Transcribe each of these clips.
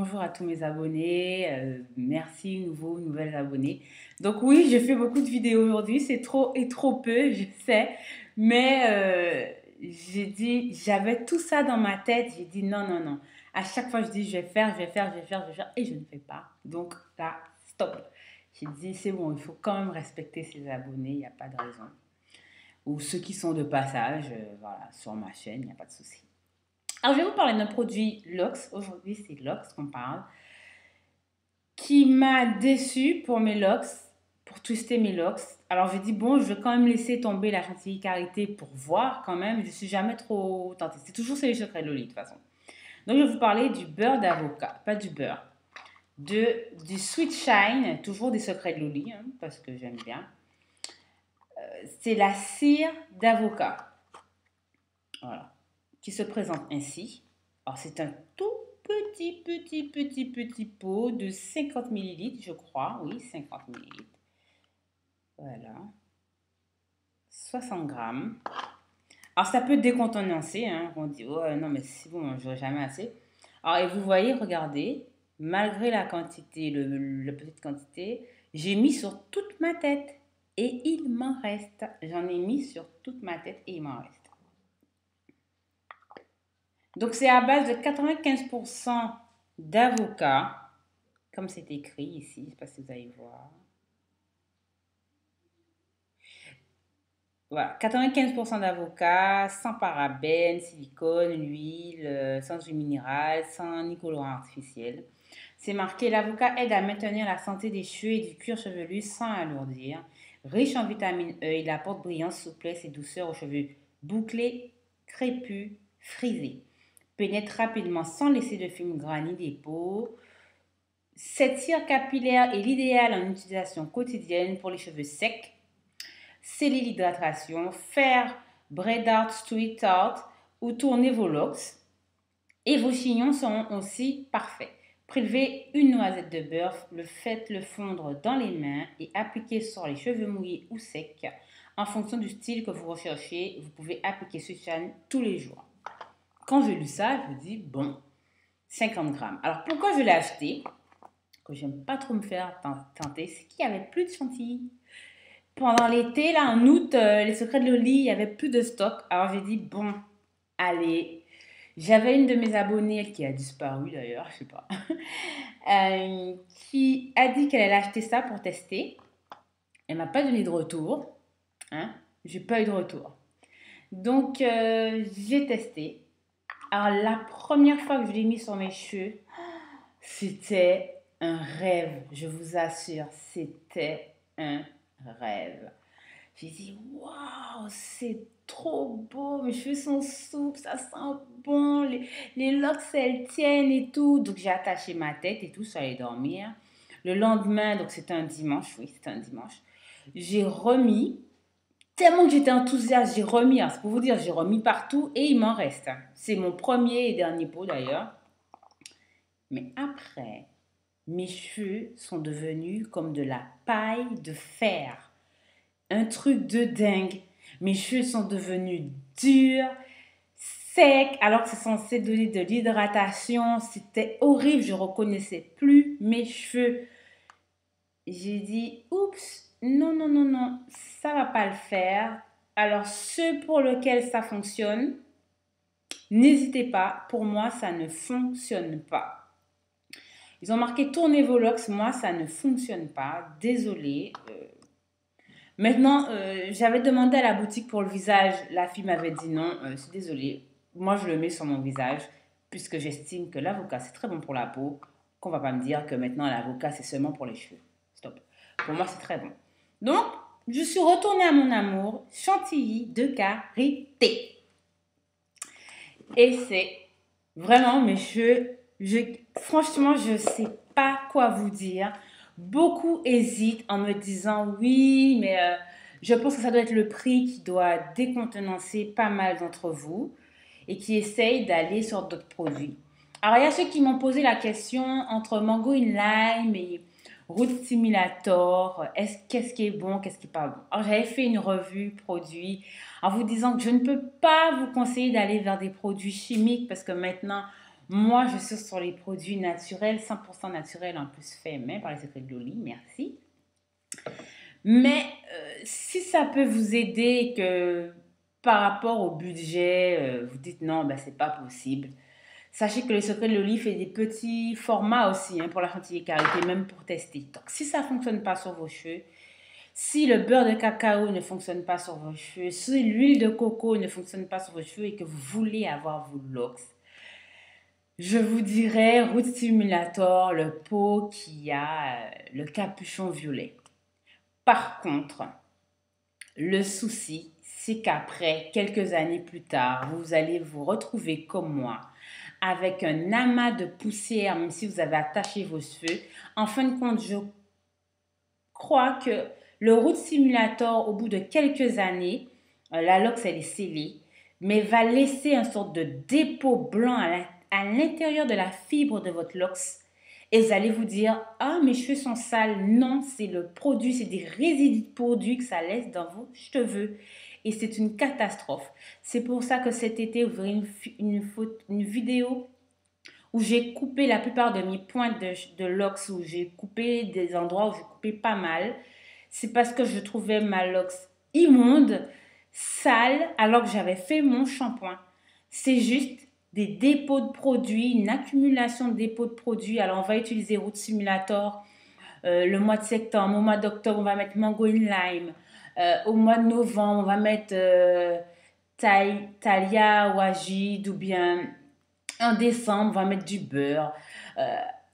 bonjour à tous mes abonnés. Merci, nouvelles abonnés. Donc oui, je fais beaucoup de vidéos aujourd'hui. C'est trop et trop peu, je sais. Mais j'avais tout ça dans ma tête. J'ai dit non, non, non. À chaque fois, je dis je vais faire, je vais faire, je vais faire, je vais faire. Et je ne fais pas. Donc là, stop. J'ai dit c'est bon, il faut quand même respecter ses abonnés. Il n'y a pas de raison. Ou ceux qui sont de passage, voilà, sur ma chaîne, il n'y a pas de souci. Alors, je vais vous parler d'un produit Lox. Aujourd'hui, c'est Lox qu'on parle. Qui m'a déçu pour mes locks, pour twister mes locks. Alors, je dis, bon, je vais quand même laisser tomber la chantilly karité pour voir quand même. Je ne suis jamais trop tentée. C'est toujours les secrets de Loli, de toute façon. Donc, je vais vous parler du beurre d'avocat. Pas du beurre. Du Sweet Shine, toujours des secrets de Loli, hein, parce que j'aime bien. C'est la cire d'avocat. Voilà. Qui se présente ainsi. Alors, c'est un tout petit pot de 50 millilitres, je crois. Oui, 50 millilitres. Voilà. 60 grammes. Alors, ça peut décontenancer. Hein. On dit, oh non, mais c'est bon, j'aurai jamais assez. Alors, et vous voyez, regardez, malgré la quantité, la petite quantité, j'ai mis sur toute ma tête. Et il m'en reste. J'en ai mis sur toute ma tête et il m'en reste. Donc, c'est à base de 95% d'avocat, comme c'est écrit ici. Je ne sais pas si vous allez voir. Voilà, 95% d'avocat, sans parabènes, silicone, huile, sans huile minérale, sans ni colorant artificiel. C'est marqué, l'avocat aide à maintenir la santé des cheveux et du cuir chevelu sans alourdir. Riche en vitamine E, il apporte brillance, souplesse et douceur aux cheveux bouclés, crépus, frisés. Pénètre rapidement sans laisser de film gras ni des peaux. Cette cire capillaire est l'idéal en utilisation quotidienne pour les cheveux secs. Sceller l'hydratation, faire braid out, street out ou tourner vos locks. Et vos chignons seront aussi parfaits. Prélevez une noisette de beurre, faites-le fondre dans les mains et appliquez sur les cheveux mouillés ou secs. En fonction du style que vous recherchez, vous pouvez appliquer ce challenge tous les jours. Quand j'ai lu ça, je me dis, bon, 50 grammes. Alors, pourquoi je l'ai acheté? Que j'aime pas trop me faire tenter, c'est qu'il n'y avait plus de chantilly. Pendant l'été, là, en août, les secrets de Loli, il n'y avait plus de stock. Alors, j'ai dit, bon, allez. J'avais une de mes abonnées qui a disparu d'ailleurs, je sais pas, qui a dit qu'elle allait acheter ça pour tester. Elle m'a pas donné de retour. Hein? J'ai pas eu de retour. Donc, j'ai testé. Alors, la première fois que je l'ai mis sur mes cheveux, c'était un rêve. Je vous assure, c'était un rêve. J'ai dit, waouh, c'est trop beau, mes cheveux sont souples, ça sent bon, les locks, elles tiennent et tout. Donc, j'ai attaché ma tête et tout, je suis allée dormir. Le lendemain, donc c'était un dimanche, oui, c'était un dimanche, j'ai remis, tellement que j'étais enthousiaste, j'ai remis, c'est pour vous dire, j'ai remis partout et il m'en reste. C'est mon premier et dernier pot d'ailleurs. Mais après, mes cheveux sont devenus comme de la paille de fer. Un truc de dingue. Mes cheveux sont devenus durs, secs, alors que c'est censé donner de l'hydratation. C'était horrible, je ne reconnaissais plus mes cheveux. J'ai dit, oups, non, non, non, non, ça ne va pas le faire. Alors, ceux pour lesquels ça fonctionne, n'hésitez pas, pour moi, ça ne fonctionne pas. Ils ont marqué tournez vos locks, moi, ça ne fonctionne pas. Désolée. Maintenant, j'avais demandé à la boutique pour le visage. La fille m'avait dit non, je suis désolée. Moi, je le mets sur mon visage puisque j'estime que l'avocat, c'est très bon pour la peau. Qu'on va pas me dire que maintenant, l'avocat, c'est seulement pour les cheveux. Stop. Pour moi, c'est très bon. Donc, je suis retournée à mon amour, chantilly de karité. Et c'est vraiment mes cheveux. Franchement, je ne sais pas quoi vous dire. Beaucoup hésitent en me disant oui, mais je pense que ça doit être le prix qui doit décontenancer pas mal d'entre vous et qui essayent d'aller sur d'autres produits. Alors, il y a ceux qui m'ont posé la question entre Mango in Lime et Root Stimulator, qu'est-ce qui est bon, qu'est-ce qui n'est pas bon. Alors, j'avais fait une revue produit en vous disant que je ne peux pas vous conseiller d'aller vers des produits chimiques parce que maintenant, Moi, je suis sur les produits naturels, 100% naturels, en plus fait main par les secrets de Loli, merci. Mais si ça peut vous aider que par rapport au budget, vous dites non, ben, c'est pas possible. Sachez que le secret de l'olive fait des petits formats aussi hein, pour la chantilly karité, même pour tester. Donc, si ça ne fonctionne pas sur vos cheveux, si le beurre de cacao ne fonctionne pas sur vos cheveux, si l'huile de coco ne fonctionne pas sur vos cheveux et que vous voulez avoir vos locks, je vous dirais Root Stimulator, le pot qui a le capuchon violet. Par contre, le souci, c'est qu'après, quelques années plus tard, vous allez vous retrouver comme moi, avec un amas de poussière, même si vous avez attaché vos cheveux. En fin de compte, je crois que le Root Simulator, au bout de quelques années, la lox, elle est scellée, mais va laisser une sorte de dépôt blanc à l'intérieur de la fibre de votre lox. Et vous allez vous dire, ah, mes cheveux sont sales. Non, c'est le produit, c'est des résidus de produits que ça laisse dans vos cheveux. Et c'est une catastrophe. C'est pour ça que cet été, vous verrez une vidéo où j'ai coupé la plupart de mes pointes de lox, où j'ai coupé des endroits où j'ai coupé pas mal. C'est parce que je trouvais ma lox immonde, sale, alors que j'avais fait mon shampoing. C'est juste des dépôts de produits, une accumulation de dépôts de produits. Alors, on va utiliser Root Simulator le mois de septembre. Au mois d'octobre, on va mettre Mango in Lime. Au mois de novembre, on va mettre Thalia ou Agide, ou bien en décembre, on va mettre du beurre.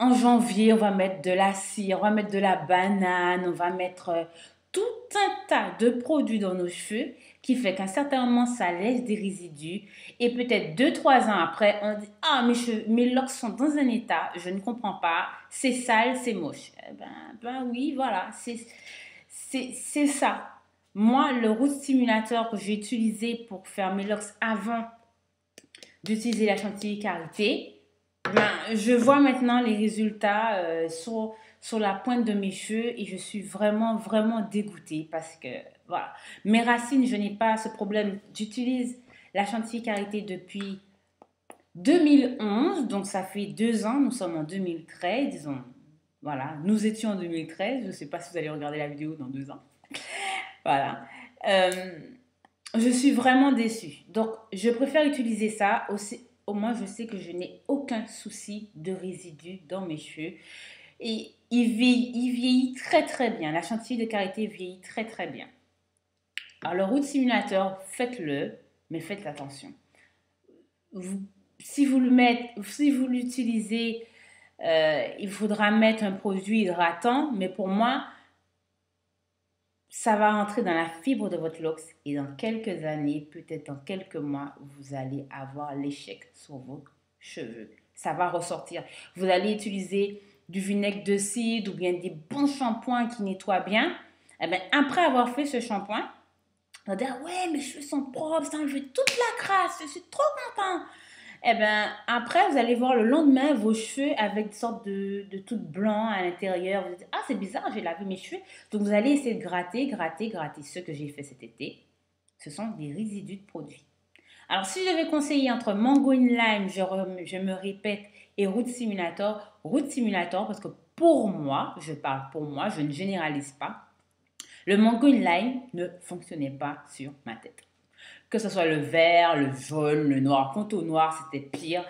En janvier, on va mettre de la cire, on va mettre de la banane, on va mettre tout un tas de produits dans nos cheveux qui fait qu'à un certain moment, ça laisse des résidus. Et peut-être 2, 3 ans après, on dit ah, mes locks sont dans un état, je ne comprends pas, c'est sale, c'est moche. Ben oui, voilà, c'est ça. Moi, le root stimulateur que j'ai utilisé pour faire mes locks avant d'utiliser la chantilly karité, ben, je vois maintenant les résultats sur la pointe de mes cheveux et je suis vraiment, vraiment dégoûtée parce que, voilà, mes racines, je n'ai pas ce problème. J'utilise la chantilly karité depuis 2011, donc ça fait 2 ans, nous sommes en 2013, disons, voilà, nous étions en 2013, je ne sais pas si vous allez regarder la vidéo dans 2 ans, voilà. Euh, je suis vraiment déçue. Donc, je préfère utiliser ça. Aussi, au moins, je sais que je n'ai aucun souci de résidus dans mes cheveux. Et il vieillit très très bien. La chantilly de karité vieillit très très bien. Alors, le root simulateur, faites-le, mais faites attention. Vous, si vous l'utilisez, il faudra mettre un produit hydratant. Mais pour moi, ça va rentrer dans la fibre de votre lox et dans quelques années, peut-être dans quelques mois, vous allez avoir l'échec sur vos cheveux. Ça va ressortir. Vous allez utiliser du vinaigre de cidre ou bien des bons shampoings qui nettoient bien. Et bien, après avoir fait ce shampoing, on va dire ouais, mes cheveux sont propres, ça a enlevé toute la crasse, je suis trop content. Eh bien, après, vous allez voir le lendemain vos cheveux avec une sorte de tout blanc à l'intérieur. Vous dites, ah, c'est bizarre, j'ai lavé mes cheveux. Donc, vous allez essayer de gratter, gratter, gratter. Ce que j'ai fait cet été, ce sont des résidus de produits. Alors, si je devais conseiller entre Mango in Lime, je me répète, et Root Simulator, parce que pour moi, je parle pour moi, je ne généralise pas, le Mango in Lime ne fonctionnait pas sur ma tête. Que ce soit le vert, le jaune, le noir. Quant au noir, c'était pire.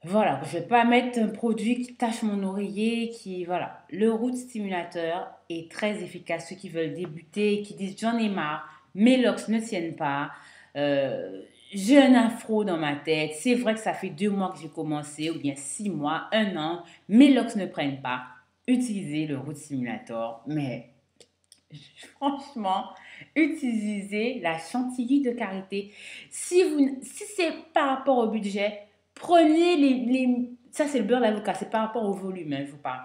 Voilà, je ne vais pas mettre un produit qui tache mon oreiller, qui... Voilà. Le root stimulateur est très efficace. Ceux qui veulent débuter, qui disent j'en ai marre, mes locks ne tiennent pas, j'ai un afro dans ma tête, c'est vrai que ça fait 2 mois que j'ai commencé, ou bien 6 mois, 1 an, mes locks ne prennent pas. Utilisez le root stimulator, mais franchement, utilisez la chantilly de karité. Si c'est par rapport au budget, prenez ça c'est le beurre d'avocat, c'est par rapport au volume, hein, je vous parle.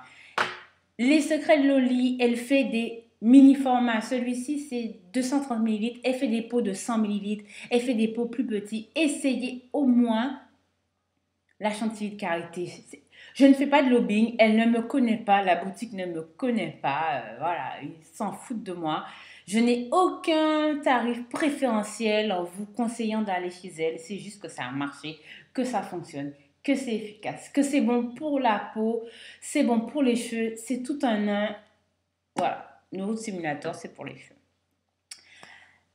Les secrets de Loli, elle fait des mini formats. Celui-ci, c'est 230 ml. Elle fait des pots de 100 ml. Elle fait des pots plus petits. Essayez au moins la chantilly de karité. Je ne fais pas de lobbying. Elle ne me connaît pas. La boutique ne me connaît pas. Voilà, ils s'en foutent de moi. Je n'ai aucun tarif préférentiel en vous conseillant d'aller chez elle. C'est juste que ça a marché, que ça fonctionne. que c'est efficace, que c'est bon pour la peau, c'est bon pour les cheveux, c'est tout un. Voilà, le Root Simulator, c'est pour les cheveux.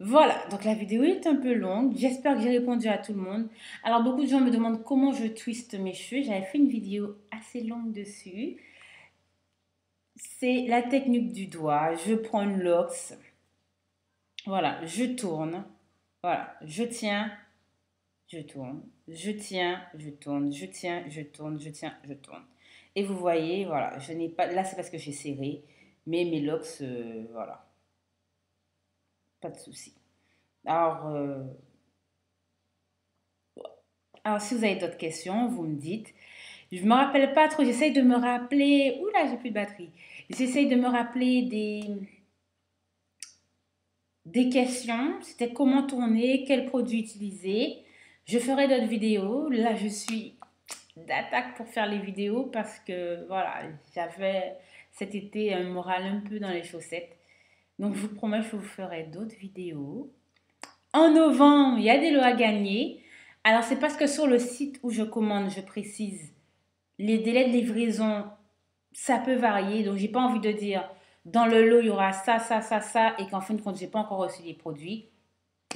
Voilà, donc la vidéo est un peu longue. J'espère que j'ai répondu à tout le monde. Alors, beaucoup de gens me demandent comment je twiste mes cheveux. J'avais fait une vidéo assez longue dessus. C'est la technique du doigt. Je prends une lox. Voilà, je tourne. Voilà, je tiens, je tourne. Je tiens, je tourne. Je tiens, je tourne. Je tiens, je tourne. Et vous voyez, voilà, je n'ai pas... Là, c'est parce que j'ai serré. Mais mes locks, voilà. Pas de souci. Alors, si vous avez d'autres questions, vous me dites. Je ne me rappelle pas trop, j'essaye de me rappeler. Oula, j'ai plus de batterie. J'essaye de me rappeler des questions. C'était comment tourner, quel produit utiliser. Je ferai d'autres vidéos. Là, je suis d'attaque pour faire les vidéos parce que voilà, j'avais cet été un moral un peu dans les chaussettes. Donc, je vous promets, je vous ferai d'autres vidéos. En novembre, il y a des lots à gagner. Alors, c'est parce que sur le site où je commande, je précise, les délais de livraison, ça peut varier. Donc, j'ai pas envie de dire, dans le lot, il y aura ça, ça, ça, ça, et qu'en fin de compte, j'ai pas encore reçu les produits.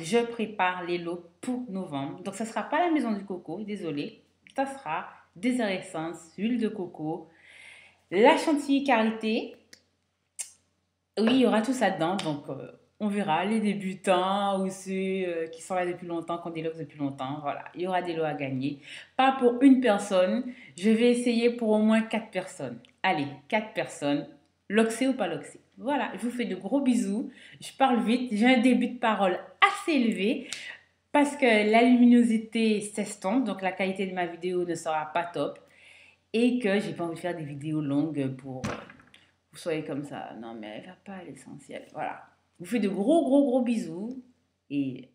Je prépare les lots pour novembre. Donc, ça sera pas la maison du coco, désolé. Ça sera des essences, huile de coco, la chantilly karité. Oui, il y aura tout ça dedans. Donc, on verra les débutants ou ceux qui sont là depuis longtemps, qui ont des lots depuis longtemps. Voilà, il y aura des lots à gagner. Pas pour une personne. Je vais essayer pour au moins 4 personnes. Allez, 4 personnes. Loxé ou pas loxé. Voilà, je vous fais de gros bisous. Je parle vite. J'ai un début de parole assez élevé parce que la luminosité s'estompe. Donc, la qualité de ma vidéo ne sera pas top. Et que j'ai pas envie de faire des vidéos longues pour vous soyez comme ça. Non, mais elle va pas à l'essentiel. Voilà. Je vous fais de gros, gros, gros bisous. Et